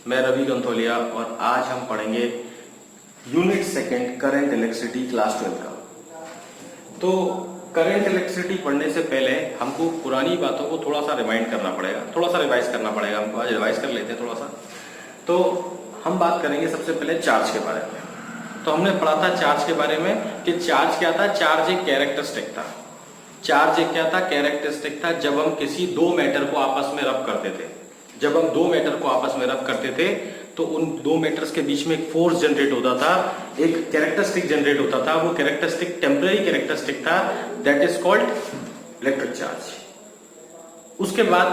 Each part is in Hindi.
मैं रवि गंथोलिया और आज हम पढ़ेंगे unit second current electricity class 12 का। तो करंट इलेक्ट्रिसिटी पढ़ने से पहले हमको पुरानी बातों को थोड़ा सा रिवाइंड करना पड़ेगा, थोड़ा सा रिवाइज करना पड़ेगा। हमको आज रिवाइज कर लेते हैं थोड़ा सा। तो हम बात करेंगे सबसे पहले चार्ज के बारे में। तो हमने पढ़ा था चार्ज के बारे में कि चार्ज क्या था। चार्ज एक कैरेक्टरिस्टिक था। चार्ज एक क्या था, कैरेक्टरिस्टिक था। जब हम किसी दो मैटर को आपस में रब करते थे, जब हम दो मैटर को आपस में रब करते थे तो उन दो मैटर्स के बीच में एक फोर्स जनरेट होता था, एक कैरेक्टरिस्टिक जनरेट होता था। वो कैरेक्टरिस्टिक टेम्पररी कैरेक्टरिस्टिक था, that is called electric charge. उसके बाद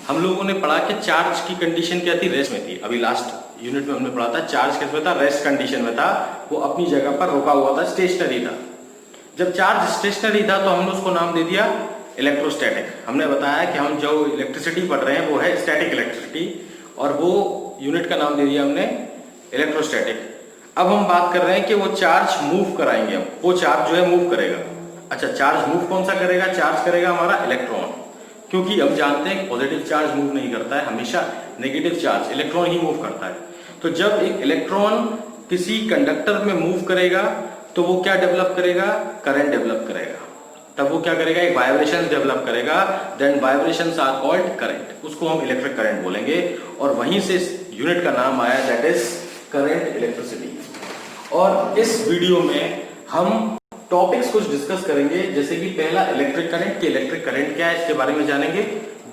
हम लोगों ने पढ़ा कि चार्ज की कंडीशन क्या थी, रेस्ट में थी। अभी लास्ट यूनिट में हमने पढ़ा था चार्ज किस में था, रेस्ट कंडीशन में था। वो अपनी जगह पर रुका हुआ था, स्टेशनरी था। जब चार्ज स्टेशनरी था तो हमने उसको नाम दे दिया इलेक्ट्रोस्टैटिक। हमने बताया कि हम जो इलेक्ट्रिसिटी पढ़ रहे हैं वो है स्टैटिक इलेक्ट्रिसिटी, और वो यूनिट का नाम दे दिया हमने इलेक्ट्रोस्टैटिक। अब हम बात कर रहे हैं कि वो चार्ज मूव कराएंगे हम, वो चार्ज जो है मूव करेगा। अच्छा, चार्ज मूव कौन सा करेगा? चार्ज करेगा हमारा इलेक्ट्रॉन, क्योंकि हम जानते हैं पॉजिटिव चार्ज मूव नहीं करता है, हमेशा नेगेटिव चार्ज इलेक्ट्रॉन ही मूव करता है। तो जब एक इलेक्ट्रॉन किसी कंडक्टर में मूव करेगा तो वो क्या डेवलप करेगा? करंट डेवलप करेगा। तब वो क्या करेगा? एक वाइब्रेशन डेवलप करेगा। Then vibrations are called current, उसको हम इलेक्ट्रिक करंट बोलेंगे। और वहीं से यूनिट का नाम आया, दैट इज करंट इलेक्ट्रिसिटी। और इस वीडियो में हम टॉपिक्स कुछ डिस्कस करेंगे, जैसे कि पहला इलेक्ट्रिक करंट, कि इलेक्ट्रिक करंट क्या है इसके बारे में जानेंगे।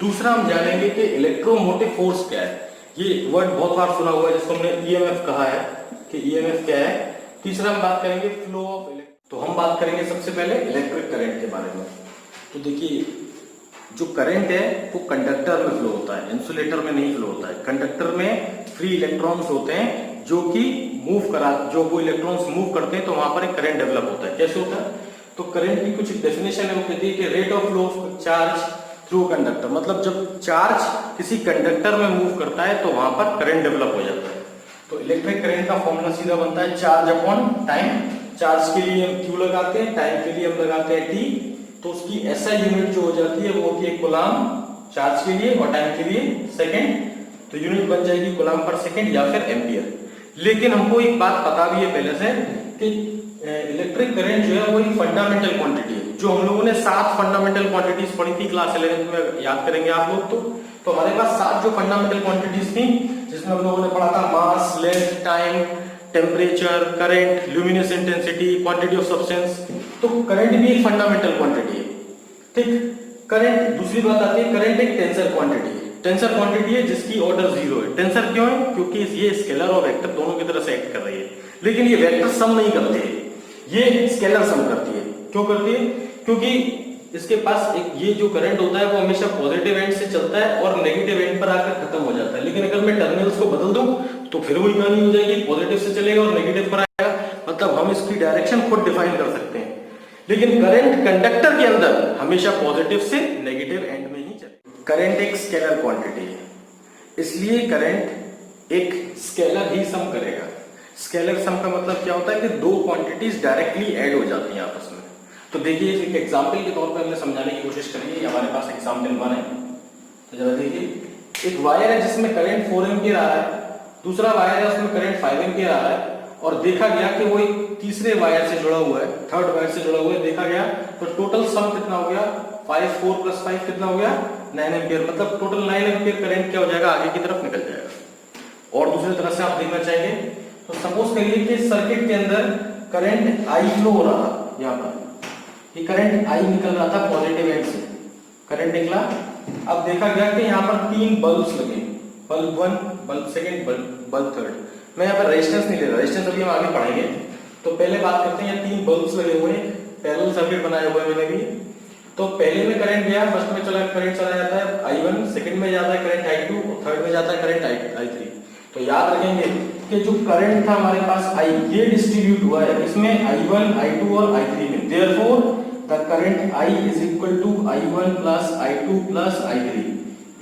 दूसरा हम जानेंगे कि इलेक्ट्रोमोटिव फोर्स क्या है। ये वर्ड बहुत बार सुना हुआ है, जिसको हमने ईएमएफ कहा है कि ईएमएफ क्या है। तीसरा हम बात करेंगे फ्लो ऑफ इलेक्ट्रिक। तो हम बात करेंगे सबसे पहले इलेक्ट्रिक करंट के बारे में। तो देखिए, जो करंट है वो कंडक्टर में फ्लो होता है, इंसुलेटर में नहीं फ्लो होता है। कंडक्टर में फ्री इलेक्ट्रॉन्स होते हैं जो कि जो वो इलेक्ट्रॉन्स मूव करते हैं तो वहां पर एक करंट डेवलप होता है। कैसे होता है? तो करंट की कुछ डेफिनेशन है, वो कहती है कि rate of flow of charge through conductor. मतलब जब चार्ज किसी कंडक्टर में मूव करता है तो वहां पर करंट डेवलप हो जाता है। तो इलेक्ट्रिक करंट का फॉर्मूला सीधा बनता है चार्ज अपॉन टाइम। चार्ज के लिए हम Q लगाते हैं, टाइम के लिए हम लगाते हैं T। तो उसकी SI यूनिट जो हो जाती है वो होती है कूलाम चार्ज के लिए, और टाइम के लिए सेकंड। तो यूनिट बन जाएगी कूलाम पर सेकंड या फिर एम्पियर। लेकिन हमको एक बात पता भी है पहले से कि इलेक्ट्रिक करंट जो है वो एक फंडामेंटल क्वांटिटी है। जो हम लोगों ने 7 फंडामेंटल क्वांटिटीज पढ़ी थी क्लास 11 में, याद करेंगे आप लोग। तो हमारे पास 7 जो फंडामेंटल क्वांटिटीज थी, जिसमें हम लोगों ने पढ़ा था mass, length, time, temperature, current, luminous intensity, quantity of substance. तो करंट भी एक फंडामेंटल क्वांटिटी है, ठीक। करंट, दूसरी बात आती है, करंट एक टेंसर क्वांटिटी है। टेंसर क्वांटिटी है जिसकी ऑर्डर 0 है। टेंसर क्यों है? क्योंकि ये स्केलर और वेक्टर दोनों की तरह से एक्ट कर रही है, लेकिन ये वेक्टर सम नहीं करती है, ये स्केलर सम करती है। क्यों करती है? क्योंकि इसके पास एक ये जो करंट होता है वो हमेशा पॉजिटिव एंड से चलता है और नेगेटिव एंड पर आकर खत्म हो जाता है। लेकिन अगर मैं टर्मिनल्स को बदल दूं तो फिर वही कहानी हो जाएगी, पॉजिटिव से चलेगा और नेगेटिव पर आएगा। मतलब हम इसकी डायरेक्शन खुद डिफाइन कर सकते हैं। लेकिन करंट कंडक्टर के अंदर हमेशा पॉजिटिव से नेगेटिव एंड में ही चलेगा। करंट एक स्केलर क्वांटिटी है, इसलिए करंट एक स्केलर ही सम करेगा। स्केलर सम का मतलब क्या होता है कि दो क्वांटिटीज डायरेक्टली ऐड हो जाती हैं आपस में। तो देखिए, एक एग्जांपल के तौर पर हमने समझाने की कोशिश करी है। हमारे पास एग्जांपल 1 है, तो जरा देखिए, एक वायर है जिसमें करंट 4 एम्पीयर आ रहा है, दूसरा वायर है उसमें करंट 5 एम्पीयर आ रहा है, और देखा गया कि वो एक तीसरे वायर से जुड़ा हुआ है, थर्ड वायर से जुड़ा हुआ है। देखा गया तो टोटल सम कितना हो गया? 5, 4 + 5 कितना हो गया? 9 एम्पीयर। मतलब टोटल 9 एम्पीयर करंट क्या हो जाएगा? आगे की तरफ निकल जाएगा। और दूसरी तरह से आप देखना चाहेंगे तो सपोज करिए कि सर्किट के अंदर करंट I फ्लो हो रहा था। यहाँ पर ये करंट I निकल रहा था पॉजिटिव एंड से, करंट निकला। अब देखा गया कि यहाँ पर 3 बल्ब्स लगे, बल्ब 1, बल्ब 2, बल्ब 3। मैं यहाँ पर रेजिस्टेंस नहीं ले रहा, रेजिस्टेंस अभी हम आगे पढ़ेंगे। तो पहले बात करते हैं, 3 बल्ब्स लगे हुए हैं, पैरेलल सर्किट बनाया हुआ है मैंने भी। तो पहले में करंट गया, फर्स्ट में करंट चला जाता है I1, सेकंड में जाता है करंट I2 और थर्ड में जाता है करंट I3। तो याद रखेंगे कि जो करंट था हमारे पास I, ये डिस्ट्रीब्यूट हुआ है इसमें I1, I2 और I3 में। Therefore the current I is equal to I1 plus I2 plus I3।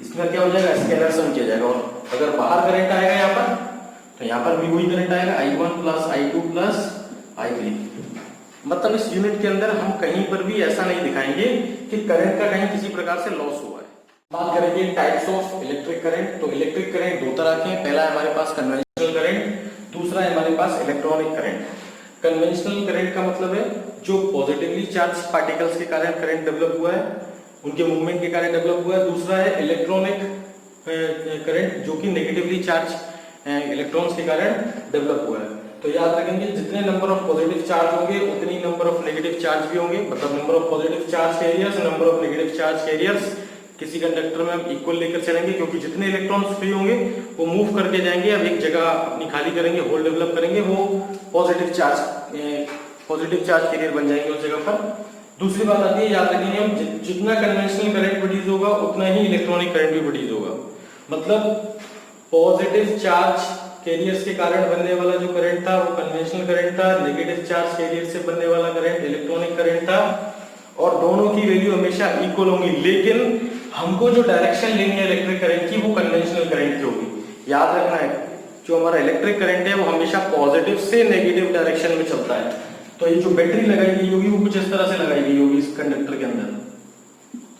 इसमें क्या हो जाएगा? स्केलर सम किया जाएगा। और अगर बाहर करंट आएगा यहाँ पर, तो यहाँ पर भी वही करंट आएगा, I1 plus I2 plus I3। मतलब इस यूनिट के अंदर हम कहीं पर भी ऐसा नहीं दिखाएंगे कि करंट का कहीं किसी प्रकार से लॉस हुआ है। बात करेंगे टाइप्स ऑफ इलेक्ट्रिक करंट। तो इलेक्ट्रिक करंट दो तरह के हैं, पहला है हमारे पास कन्वेंशनल करंट, दूसरा है हमारे पास इलेक्ट्रॉनिक करंट। कन्वेंशनल करंट का मतलब है जो पॉजिटिवली चार्ज पार्टिकल्स के कारण करंट डेवलप हुआ है, उनके मूवमेंट के कारण डेवलप हुआ है। दूसरा है इलेक्ट्रॉनिक करंट जो कि नेगेटिवली चार्ज इलेक्ट्रॉन्स के कारण डेवलप हुआ है। तो याद रखेंगे जितने नंबर ऑफ पॉजिटिव चार्ज होंगे उतनी नंबर ऑफ नेगेटिव चार्ज भी होंगे, मतलब number of positive charge carriers, number of negative charge carriers. किसी कंडक्टर में हम इक्वल लेकर चलेंगे क्योंकि जितने इलेक्ट्रॉन्स फ्री होंगे वो मूव करके जाएंगे, अब एक जगह अपनी खाली करेंगे, होल डेवलप करेंगे, वो पॉजिटिव चार्ज कैरियर बन जाएंगे उस जगह पर। दूसरी बात आती है, याद रखेंगे हम जितना कन्वेंशनल करंट प्रोड्यूस होगा उतना ही इलेक्ट्रॉनिक करंट भी प्रोड्यूस होगा। मतलब पॉजिटिव चार्ज कैरियर्स के कारण बनने वाला जो करंट था वो कन्वेंशनल करंट था, नेगेटिव चार्ज कैरियर से बनने वाला करंट इलेक्ट्रॉनिक करंट था, और दोनों की वैल्यू हमेशा इक्वल होंगी। लेकिन हमको जो डायरेक्शन लेनी है इलेक्ट्रिक करंट की वो कन्वेंशनल करंट की होगी। याद रखना है जो हमारा इलेक्ट्रिक करंट है वो हमेशा पॉजिटिव से नेगेटिव डायरेक्शन में चलता है। तो ये जो बैटरी लगाई गई होगी वो कुछ इस तरह से लगाई गई होगी इस कंडक्टर के अंदर।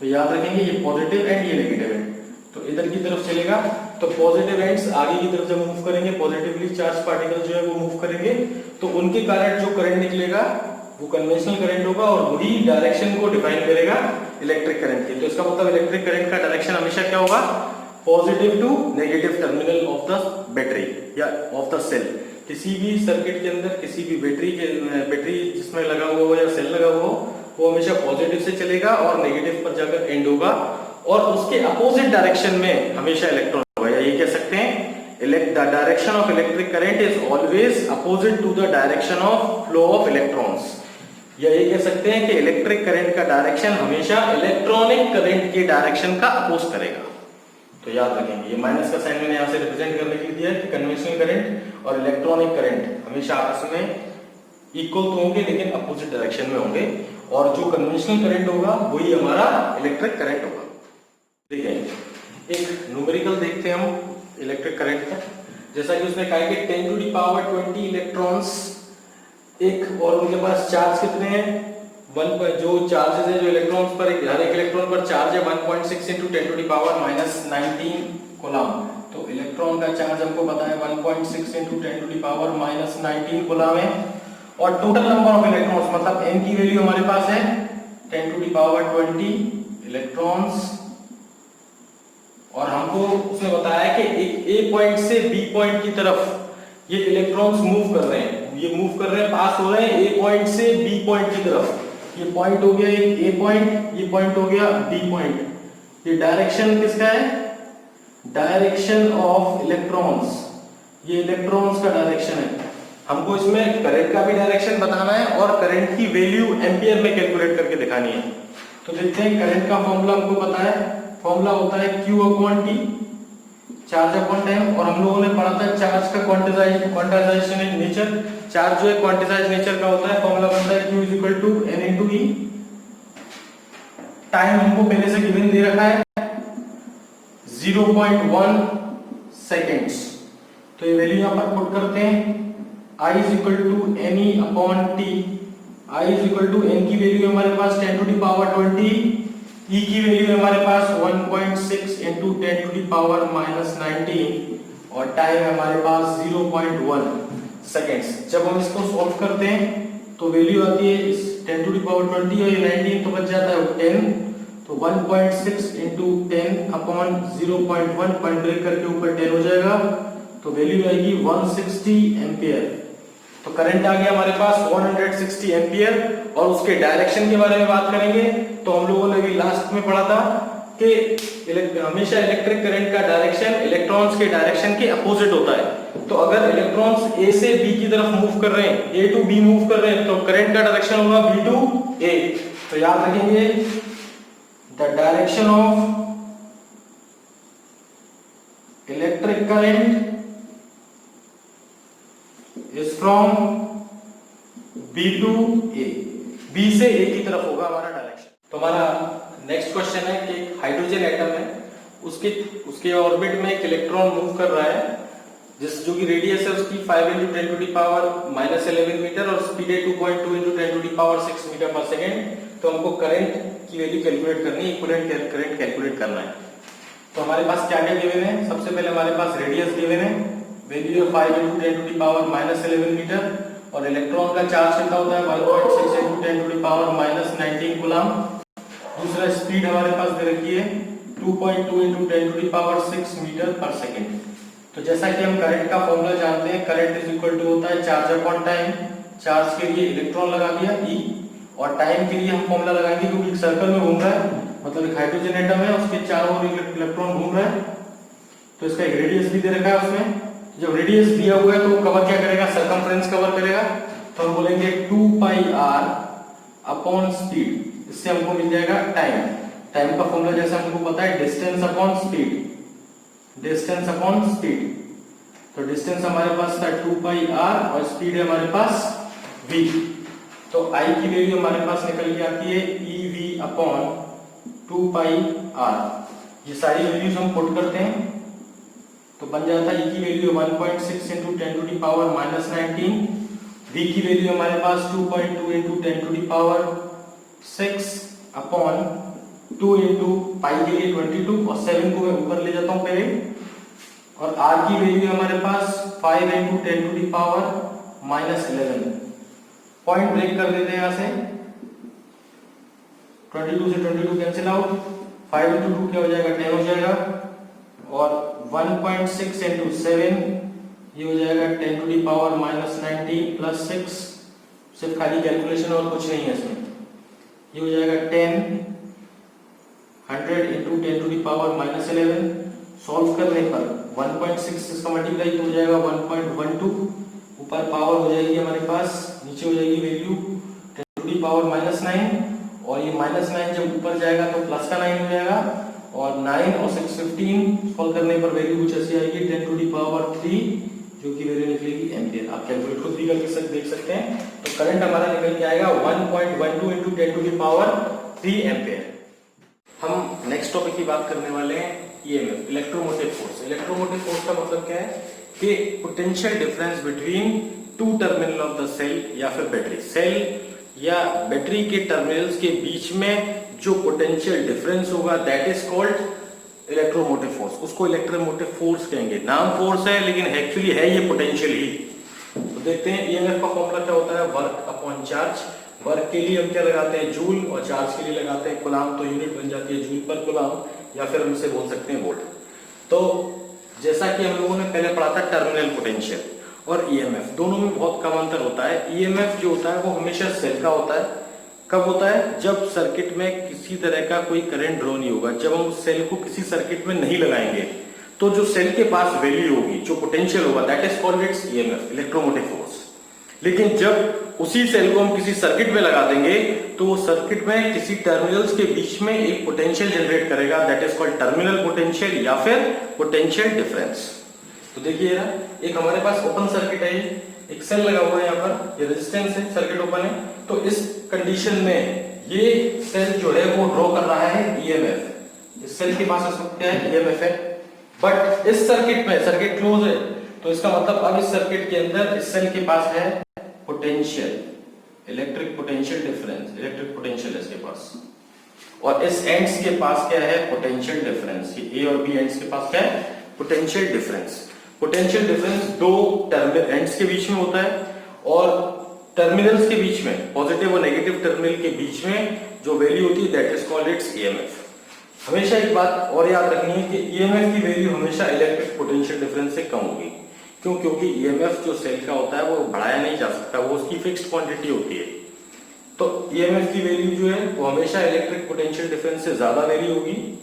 तो याद रखेंगे ये पॉजिटिव एंड ये नेगेटिव एंड, तो इधर की तरफ चलेगा। तो पॉजिटिव एंड्स आगे की तरफ जब मूव करेंगे, पॉजिटिवली चार्ज पार्टिकल जो है वो मूव करेंगे, तो उनके कारण जो करंट निकलेगा वो कन्वेंशनल करंट होगा और वही डायरेक्शन को डिफाइन करेगा इलेक्ट्रिक करंट की। तो इसका मतलब इलेक्ट्रिक करंट का डायरेक्शन हमेशा क्या होगा, positive to negative terminal of the battery या ऑफ द सेल। किसी भी सर्किट के अंदर किसी भी बैटरी जिसमें लगा हुआ हो या सेल लगा हुआ हो वो हमेशा पॉजिटिव से चलेगा और नेगेटिव पर जाकर एंड होगा, और उसके अपोजिट डायरेक्शन में हमेशा इलेक्ट्रॉन होगा। या ये कह सकते हैं the direction of electric current is always opposite to the direction of flow of electrons। या ये कह सकते हैं कि इलेक्ट्रिक करंट का डायरेक्शन हमेशा इलेक्ट्रॉनिक करंट के डायरेक्शन का अपोज करेगा। तो याद रखेंगे ये माइनस का साइन मैंने यहाँ से रिप्रेजेंट करने के लिए दिया है कि कन्वेंशनल करंट और इलेक्ट्रॉनिक करंट हमेशा आपस में इक्वल तो होंगे लेकिन अपोजिट डायरेक्शन में होंगे, और जो कन्वेंशनल करंट होगा वही हमारा इलेक्ट्रिक करंट होगा। देखिए एक न्यूमेरिकल देखते हैं हम इलेक्ट्रिक करंट का। जैसा कि उसने कहा कि 10 टू द पावर 20 इलेक्ट्रॉन्स एक, और उनके पास चार्ज कितने हैं, जो चार्जेस है जो इलेक्ट्रॉन्स पर हर एक इलेक्ट्रॉन पर चार्ज है 1.6 into 10 to the power -19 coulomb. तो इलेक्ट्रॉन का चार्ज हमको पता है 1.6 into 10 to the power -19 coulomb है, और टोटल नंबर ऑफ इलेक्ट्रॉन्स मतलब n की वैल्यू हमारे पास है 10 to the power 20 इलेक्ट्रॉन्स। और हमको उसने बताया कि एक A पॉइंट से B पॉइंट की तरफ ये इलेक्ट्रॉन्स मूव कर रहे हैं, ये मूव कर रहे हैं, पास हो रहे हैं A पॉइंट से B पॉइंट की तरफ। ये पॉइंट हो गया एक A पॉइंट, ये पॉइंट हो गया B पॉइंट। ये डायरेक्शन किसका है, डायरेक्शन ऑफ इलेक्ट्रॉन्स, ये इलेक्ट्रॉन्स का डायरेक्शन है। हमको इसमें करंट का भी डायरेक्शन बताना है और करंट की वैल्यू एम्पियर में कैलकुलेट करके दिखानी है। तो देखते हैं करंट का फॉर्मूला हमको पता है, फॉर्मूला होता है Q/T चार्ज अपॉन टाइम, और हम लोगों ने पढ़ा था चार्ज का क्वांटाइजेशन इन नेचर। चार्ज जो है क्वांटिजाइज नेचर का होता है, फॉर्मूला बनता है Q = N × E। टाइम हमको पहले से गिवन दे रखा है 0.1 सेकेंड्स। तो ये वैल्यू यहां पर पुट करते हैं, I = NE/T। I = N की वैल्यू हमारे पास 10 to the power 20, E की वैल्यू हमारे पास 1.6 into 10 to the power -19, और टाइम हमारे पास 0.1 सेकेंड्स। जब हम इसको सॉल्व करते हैं तो वैल्यू आती है इस 10 to the power 20 और ये 19 तो बच जाता है 10, तो 1.6 into 10/0.1 पॉइंट ब्रेक करके ऊपर 10 हो जाएगा, तो वैल्यू आएगी 160 एम्पियर। तो करंट आ गया हमारे पास 160 एम्पियर। और उसके डायरेक्शन के बारे में बात करेंगे तो हम लोगों ने भी लास्ट में पढ़ा था कि हमेशा इलेक्ट्रिक करंट का डायरेक्शन इलेक्ट्रॉन्स के डायरेक्शन के अपोजिट होता है। तो अगर इलेक्ट्रॉन्स A से B की तरफ मूव कर रहे हैं, A to B मूव कर रहे हैं, तो करंट का डायरेक्शन होगा B to A। तो याद रखेंगे the direction of electric current is from B to A, B से A की तरफ होगा हमारा डायरेक्शन। तो हमारा नेक्स्ट क्वेश्चन है कि हाइड्रोजन एटम है, उसके ऑर्बिट में एक इलेक्ट्रॉन मूव कर रहा है जो कि रेडियस है उसकी 5 × 10 to the power -11 मीटर और स्पीड है 2.2 × 10 to the power 6 मीटर पर सेकेंड। तो हमको करंट की वैल्यू कैलकुलेट करनी है, इक्विवेलेंट करंट कैलकुलेट करना है। तो हमारे पास क्या क्या गिवन है? सबसे पहले हमारे पास रेडियस गिवन है, वैल्यू है 5 × 10⁻⁻11 मीटर, और इलेक्ट्रॉन का चार्ज कितना होता है 1.6 × 10⁻⁻19 कूलम। दूसरा स्पीड हमारे पास दे रखी है 2.2 × 10⁻6 मीटर पर सेकेंड। तो जैसा कि हम करंट का फॉर्मूला जानते हैं, करंट इज इक्वल टू होता है चार्ज अपॉन टाइम। चार्ज के लिए इलेक्ट्रॉन लगा दिया E, और टाइम के लिए हम फॉर्मूला लगाएंगे क्योंकि सर्कल में घूम रहा है, मतलब एक हाइड्रोजन एटम है, उसके चारों ओर इलेक्ट्रॉन घूम रहा है, तो इसका एक रेडियस भी दे रखा है उसमें। जब रेडियस दिया हुआ है तो वो कवर क्या करेगा? सर्कमफ्रेंस कवर करेगा। तो हम बोलेंगे 2πr अपॉन स्पीड, इससे हमको मिल जाएगा टाइम। टाइम का फॉर्मूला जैसा हमको पता है distance upon speed, distance upon speed. तो डिस्टेंस हमारे पास था 2πr और स्पीड है हमारे पास v। तो I की वैल्यू हमारे पास निकल के आती है ev अपॉन 2πr। ये सारी वैल्यूज हम पुट करते हैं तो बन जाता है E की वैल्यू 1.6 × 10⁻⁻19, v की वैल्यू हमारे पास 2.2 × 10⁻6 अपॉन 2 × पाई के लिए 22 और 7 को मैं ऊपर ले जाता हूं पहले, और r की वैल्यू हमारे पास 5 × 10⁻11। पॉइंट ब्रेक कर देते हैं यहां से, 22 से 22 कैंसिल आउट, 5 × 2 क्या हो जाएगा 10 हो जाएगा, और 1.6 × 7 ये हो जाएगा 10⁻⁻19 प्लस 6, सिर्फ खाली कैलकुलेशन और कुछ नहीं है इसमें। ये हो जाएगा 100 × 10⁻11। सॉल्व करने पर 1.6 इसका मल्टीप्लाई हो जाएगा 1.12, ऊपर पावर हो जाएगी हमारे पास, नीचे हो जाएगी वैल्यू 10⁻⁻9, और ये -9 जब ऊपर जाएगा तो प्लस का 9 हो जाएगा, और 9 और 6 15, सॉल्व करने पर वैल्यू कुछ ऐसी आएगी 10⁻3, जो कि वैल्यू निकलेगी एम्पियर। आप कैलकुलेट खुद भी करके देख सकते हैं। तो करंट हमारा निकल के आएगा 1.12 × 10⁻3 एम्पियर। हम नेक्स्ट टॉपिक की बात करने वाले हैं EMF, electromotive force. Electromotive force का मतलब क्या है कि potential difference between two terminal of the cell या फिर बैटरी। सेल या बैटरी के टर्मिनल्स के बीच में जो पोटेंशियल डिफरेंस होगा that is called electromotive force. उसको इलेक्ट्रोमोटिव फोर्स कहेंगे। नाम फोर्स है लेकिन एक्चुअली है ये पोटेंशियल ही। तो देखते हैं EMF का फॉर्मूला क्या होता है, वर्क अपॉन चार्ज। वर्क के लिए हम क्या लगाते हैं जूल, और चार्ज के लिए लगाते हैं कूलम। तो यूनिट बन जाती है जूल पर कूलम, या फिर हम इसे बोल सकते हैं वोल्ट। तो जैसा कि हम लोगों ने पहले पढ़ा था टर्मिनल पोटेंशियल और EMF, दोनों में बहुत कम अंतर होता है। EMF जो होता है वो हमेशा सेल का होता है। कब होता है? जब सर्किट में किसी तरह का कोई करंट ड्रॉ नहीं होगा। जब हम उस सेल को किसी सर्किट में नहीं लगाएंगे तो जो सेल के पास वैल्यू होगी, जो पोटेंशियल होगा, that is called its EMF, electromotive force. लेकिन जब उसी सेल को हम किसी सर्किट में लगा देंगे तो वो सर्किट में किसी टर्मिनल्स के बीच में एक पोटेंशियल जनरेट करेगा, that is called terminal potential या फिर पोटेंशियल डिफरेंस। तो देखिए ना, एक हमारे पास ओपन सर्किट है, एक सेल लगा हुआ है यहाँ पर, ये रेजिस्टेंस है, सर्किट ओपन है। तो इस कंडीशन में ये सेल जो है वो ड्रॉ कर रहा है EMF। इस सेल के पास इस वक्त क्या है, EMF है। बट इस सर्किट में, सर्किट क्लोज है, तो इसका मतलब अब इस सर्किट के अंदर इस सेल के पास है potential, electric potential difference, electric potential इसके पास। और इस एंड्स के पास क्या है, पोटेंशियल डिफरेंस। ये A और B एंड्स के पास क्या है, पोटेंशियल डिफरेंस। पोटेंशियल डिफरेंस दो टर्मिनल एंड्स के बीच में होता है, और टर्मिनल्स के बीच में, पॉजिटिव और नेगेटिव टर्मिनल के बीच में जो वैल्यू होती है that is called its EMF। हमेशा एक बात और याद रखनी है कि EMF की वैल्यू हमेशा इलेक्ट्रिक पोटेंशियल डिफरेंस से कम होगी। क्यों? क्योंकि EMF जो सेल का होता है वो बढ़ाया नहीं जा सकता, वो उसकी फिक्स्ड क्वांटिटी होती है। तो EMF की वैल्यू जो है वो हमेशा इलेक्ट्रिक पोटेंशियल डिफरेंस से ज्यादा वैल्यू होगी,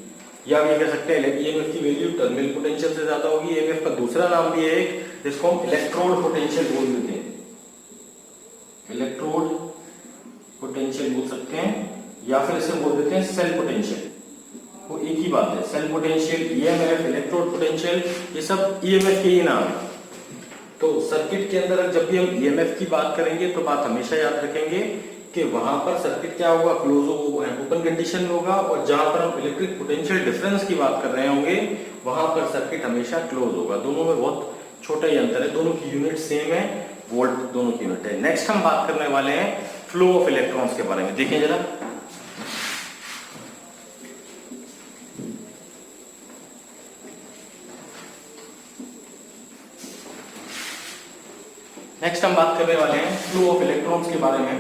या हम ये कह सकते हैं EMF की वैल्यू टर्मिनल पोटेंशियल से ज्यादा होगी। EMF का दूसरा नाम भी है जिसको हम इलेक्ट्रोड पोटेंशियल बोल देते हैं, इलेक्ट्रोड पोटेंशियल बोल सकते हैं, या फिर इसे बोल देते हैं सेल पोटेंशियल। वो एक ही बात है, cell potential, EMF, electrode potential, ये सब EMF के ही नाम है। तो सर्किट के अंदर जब भी हम EMF की बात करेंगे तो बात हमेशा याद रखेंगे कि वहां पर सर्किट क्या होगा, क्लोज ओपन कंडीशन में होगा, और जहां पर हम इलेक्ट्रिक पोटेंशियल डिफरेंस की बात कर रहे होंगे वहां पर सर्किट हमेशा क्लोज होगा। दोनों में बहुत छोटा ही अंतर है, दोनों की यूनिट सेम है, वोल्ट दोनों की यूनिट है। नेक्स्ट हम बात करने वाले हैं फ्लो ऑफ इलेक्ट्रॉन्स के बारे में। देखिए जरा, नेक्स्ट हम बात करने वाले हैं फ्लो ऑफ इलेक्ट्रॉन्स के बारे में।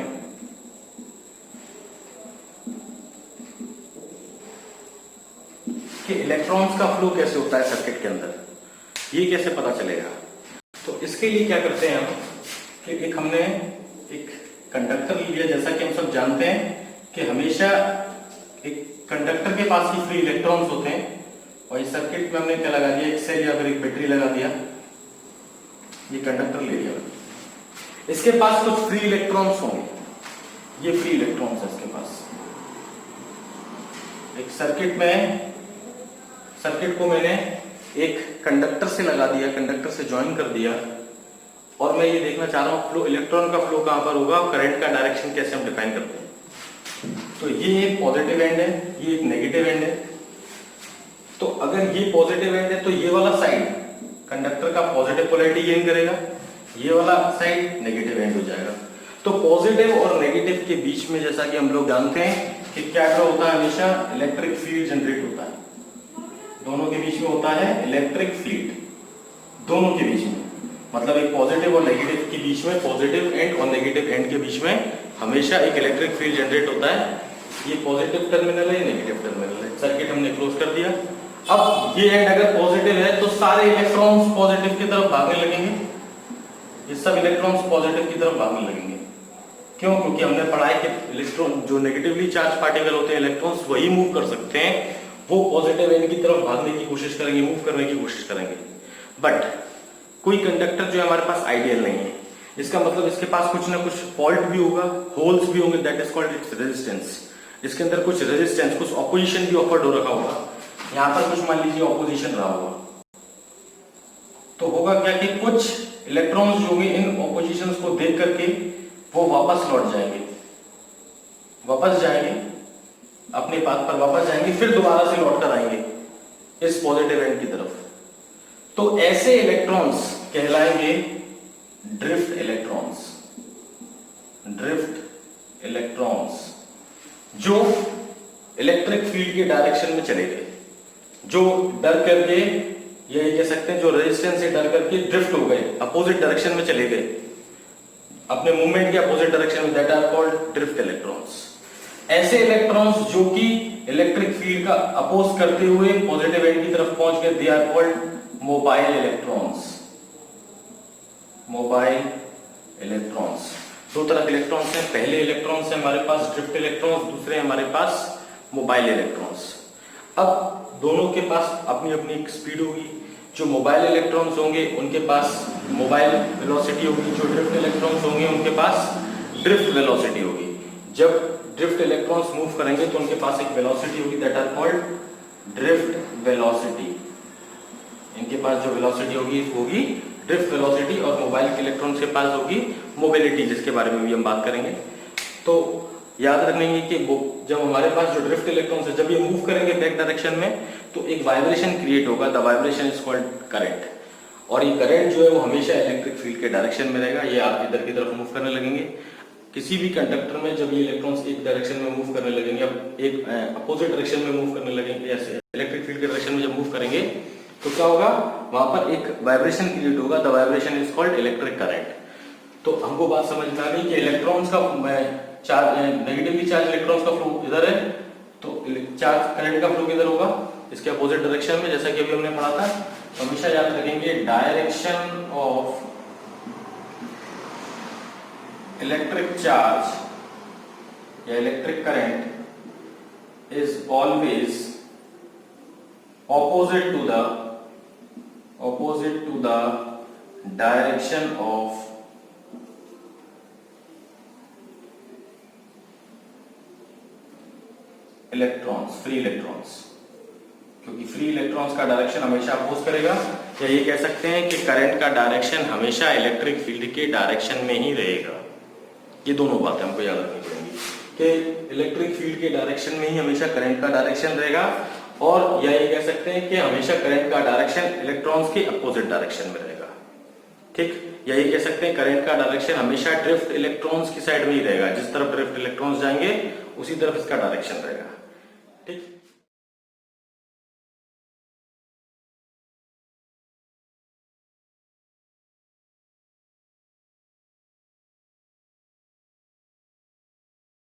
कि इलेक्ट्रॉन्स का फ्लो कैसे होता है सर्किट के अंदर, ये कैसे पता चलेगा। तो इसके लिए क्या करते हैं हम कि एक हमने एक कंडक्टर लिया, जैसा कि हम सब जानते हैं कि हमेशा एक कंडक्टर के पास ही फ्री इलेक्ट्रॉन्स होते हैं, और इस सर्किट में हमने क्या लगा दिया, एक सेल या फिर एक बैटरी लगा दिया, ये कंडक्टर ले लिया। इसके पास कुछ फ्री इलेक्ट्रॉन्स होंगे, ये फ्री इलेक्ट्रॉन्स है इसके पास। एक सर्किट को मैंने एक कंडक्टर से लगा दिया, कंडक्टर से ज्वाइन कर दिया, और मैं ये देखना चाह रहा हूं फ्लो, इलेक्ट्रॉन का फ्लो कहां पर होगा, करंट का डायरेक्शन कैसे हम डिफाइन करते हैं। तो ये एक पॉजिटिव एंड है, ये एक नेगेटिव एंड है। तो अगर ये पॉजिटिव एंड है तो ये वाला साइड कंडक्टर का पॉजिटिव पोलैरिटी गेन करेगा, ये वाला साइड नेगेटिव एंड हो जाएगा। तो पॉजिटिव और नेगेटिव के बीच में, जैसा कि हम लोग जानते हैं कि क्या होता है, हमेशा इलेक्ट्रिक फील्ड जनरेट होता है। दोनों के बीच में होता है इलेक्ट्रिक फील्ड, दोनों के बीच में, मतलब एक पॉजिटिव और नेगेटिव के बीच में, पॉजिटिव एंड और नेगेटिव एंड के बीच में हमेशा एक इलेक्ट्रिक फील्ड जनरेट होता है। ये पॉजिटिव टर्मिनल है, नेगेटिव टर्मिनल है। सर्किट हमने क्लोज कर दिया। अब ये एंड अगर पॉजिटिव है तो सारे इलेक्ट्रॉन्स पॉजिटिव की तरफ भागने लगेंगे, ये सब इलेक्ट्रॉन्स पॉजिटिव की तरफ भागने लगेंगे। क्यों? क्योंकि हमने पढ़ा है कि इलेक्ट्रॉन जो नेगेटिवली चार्ज पार्टिकल होते हैं, इलेक्ट्रॉन्स वही मूव कर सकते हैं, वो पॉजिटिव एंड की तरफ भागने की कोशिश करेंगे, मूव करने की कोशिश करेंगे। बट कोई कंडक्टर जो है हमारे पास आइडियल नहीं है, इसका मतलब इसके पास कुछ ना कुछ फॉल्ट भी होगा, होल्स भी होंगे, that is called its resistance. इसके अंदर कुछ रेजिस्टेंस, कुछ ऑपोजिशन भी ऑफर्ड हो रखा होगा, यहां पर कुछ मान लीजिए ऑपोजिशन रहा होगा। तो होगा क्या कि कुछ इलेक्ट्रॉन्स जो होंगे इन ऑपोजिशंस को देख करके वो वापस लौट जाएंगे, वापस जाएंगे अपने पाथ पर, वापस जाएंगे, फिर दोबारा से लौट कर आएंगे इस पॉजिटिव एंड की तरफ। तो ऐसे इलेक्ट्रॉन्स कहलाएंगे ड्रिफ्ट इलेक्ट्रॉन्स। ड्रिफ्ट इलेक्ट्रॉन्स जो इलेक्ट्रिक फील्ड के डायरेक्शन में चले गए, जो डर करके, यही कह सकते हैं जो रेजिस्टेंस से डर करके ड्रिफ्ट हो गए, अपोजिट डायरेक्शन में चले गए, अपने मूवमेंट के अपोजिट डायरेक्शन में, that are called drift electrons. ऐसे इलेक्ट्रॉन्स जो कि इलेक्ट्रिक फील्ड का अपोज करते हुए पॉजिटिव एंड की तरफ पहुंच गए, they are called mobile electrons. Mobile electrons, दो तरह के इलेक्ट्रॉन्स हैं, पहले इलेक्ट्रॉन्स है हमारे पास ड्रिफ्ट इलेक्ट्रॉन्स, दूसरे हमारे पास मोबाइल इलेक्ट्रॉन्स। अब दोनों के पास अपनी अपनी एक स्पीड होगी। जो मोबाइल इलेक्ट्रॉन्स होंगे उनके पास मोबाइल वेलोसिटी होगी, जो ड्रिफ्ट इलेक्ट्रॉन्स होंगे उनके पास ड्रिफ्ट वेलोसिटी होगी। जब ड्रिफ्ट इलेक्ट्रॉन्स मूव करेंगे तो उनके पास एक वेलोसिटी होगी, that are called drift velocity. इनके पास जो वेलोसिटी होगी होगी ड्रिफ्ट वेलोसिटी, और मोबाइल के इलेक्ट्रॉन्स के पास होगी मोबिलिटी, जिसके बारे में भी हम बात करेंगे। तो याद रखेंगे कि जब हमारे पास जो ड्रिफ्ट इलेक्ट्रॉन्स है, जब ये मूव करेंगे बैक डायरेक्शन में, तो एक वाइब्रेशन क्रिएट होगा, the vibration is called current. और ये करंट जो है वो हमेशा इलेक्ट्रिक फील्ड के डायरेक्शन में रहेगा, ये आप इधर की तरफ मूव करने लगेंगे। किसी भी कंडक्टर में जब ये इलेक्ट्रॉन्स एक डायरेक्शन में मूव करने लगेंगे, अब एक अपोजिट डायरेक्शन में मूव करने लगेंगे, ऐसे इलेक्ट्रिक फील्ड के डायरेक्शन में जब मूव करेंगे तो क्या होगा, वहां पर एक वाइब्रेशन क्रिएट होगा, the vibration is called electric current. तो हमको बात समझ में आ गई कि इलेक्ट्रॉन्स का चार्ज, नेगेटिवली चार्ज इलेक्ट्रॉन्स का फ्लो इधर है, तो चार्ज करंट का फ्लो किधर होगा, इसके अपोजिट डायरेक्शन में, जैसा कि अभी हमने पढ़ा था। तो हमेशा याद रखेंगे डायरेक्शन ऑफ इलेक्ट्रिक चार्ज या electric current is always opposite to the direction of electrons, free electrons, क्योंकि फ्री इलेक्ट्रॉन्स का डायरेक्शन हमेशा अपोज करेगा, या ये कह सकते हैं कि करंट का डायरेक्शन हमेशा इलेक्ट्रिक फील्ड के डायरेक्शन में ही रहेगा। ये दोनों बातें हमको याद रखनी पड़ेंगी कि इलेक्ट्रिक फील्ड के डायरेक्शन में ही हमेशा करंट का डायरेक्शन रहेगा, और या ये कह सकते हैं कि हमेशा करंट का डायरेक्शन इलेक्ट्रॉन्स के अपोजिट डायरेक्शन में रहेगा। ठीक, या ये कह सकते हैं करंट का डायरेक्शन हमेशा ड्रिफ्ट इलेक्ट्रॉन्स की साइड में ही रहेगा, जिस तरफ ड्रिफ्ट इलेक्ट्रॉन्स जाएंगे उसी तरफ इसका डायरेक्शन रहेगा। ठीक।